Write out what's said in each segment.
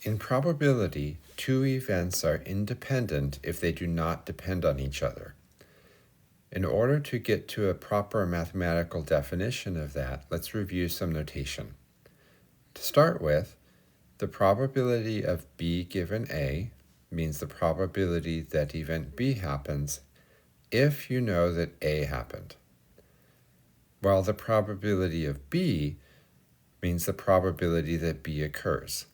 In probability, two events are independent if they do not depend on each other. In order to get to a proper mathematical definition of that, let's review some notation. To start with, the probability of B given A means the probability that event B happens if you know that A happened, while the probability of B means the probability that B occurs.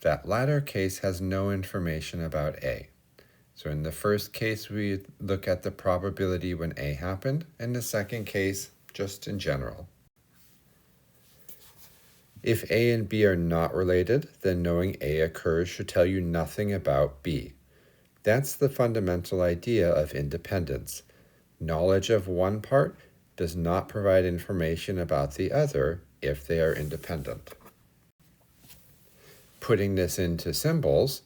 That latter case has no information about A. So in the first case, we look at the probability when A happened, and the second case, just in general. If A and B are not related, then knowing A occurs should tell you nothing about B. That's the fundamental idea of independence. Knowledge of one part does not provide information about the other if they are independent. Putting this into symbols,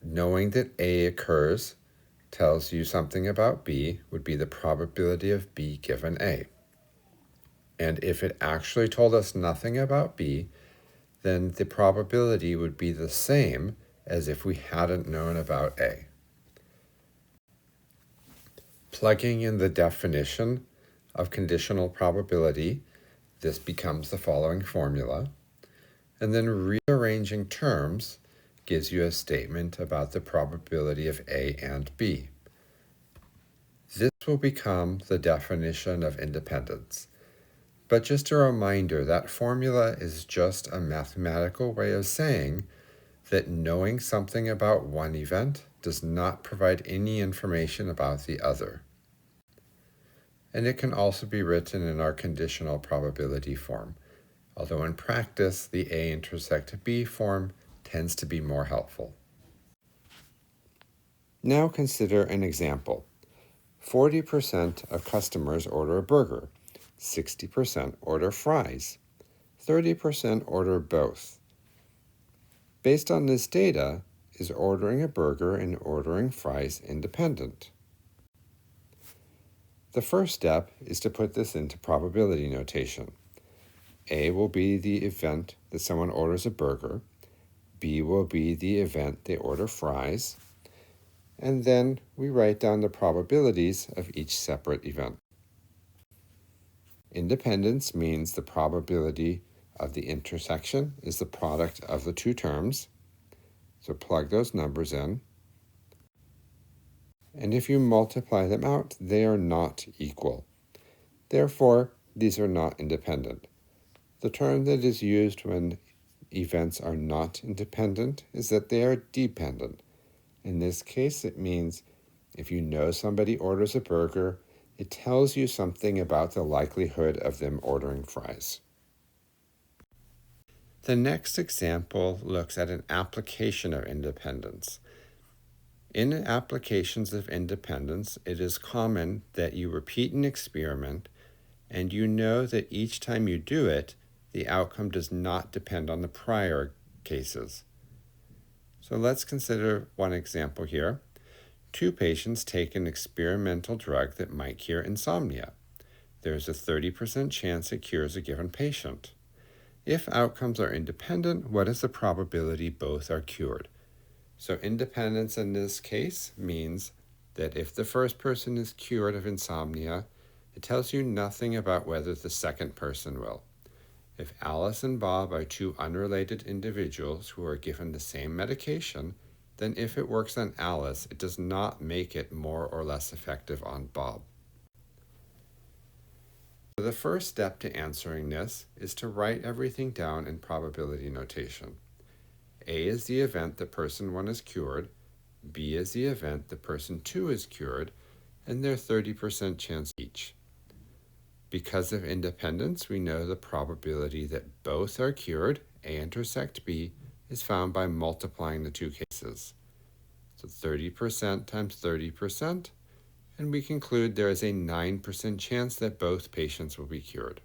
knowing that A occurs tells you something about B would be the probability of B given A. And if it actually told us nothing about B, then the probability would be the same as if we hadn't known about A. Plugging in the definition of conditional probability, this becomes the following formula, and then rearranging terms gives you a statement about the probability of A and B. This will become the definition of independence. But just a reminder, that formula is just a mathematical way of saying that knowing something about one event does not provide any information about the other. And it can also be written in our conditional probability form, although in practice, the A intersect B form tends to be more helpful. Now consider an example. 40% of customers order a burger, 60% order fries, 30% order both. Based on this data, is ordering a burger and ordering fries independent? The first step is to put this into probability notation. A will be the event that someone orders a burger, B will be the event they order fries, and then we write down the probabilities of each separate event. Independence means the probability of the intersection is the product of the two terms, so plug those numbers in. And if you multiply them out, they are not equal. Therefore, these are not independent. The term that is used when events are not independent is that they are dependent. In this case, it means if you know somebody orders a burger, it tells you something about the likelihood of them ordering fries. The next example looks at an application of independence. In applications of independence, it is common that you repeat an experiment and you know that each time you do it, the outcome does not depend on the prior cases. So let's consider one example here. Two patients take an experimental drug that might cure insomnia. There is a 30% chance it cures a given patient. If outcomes are independent, what is the probability both are cured? So independence in this case means that if the first person is cured of insomnia, it tells you nothing about whether the second person will. If Alice and Bob are two unrelated individuals who are given the same medication, then if it works on Alice, it does not make it more or less effective on Bob. So the first step to answering this is to write everything down in probability notation. A is the event that person 1 is cured, B is the event that person 2 is cured, and they're 30% chance each. Because of independence, we know the probability that both are cured, A intersect B, is found by multiplying the two cases. So 30% times 30%, and we conclude there is a 9% chance that both patients will be cured.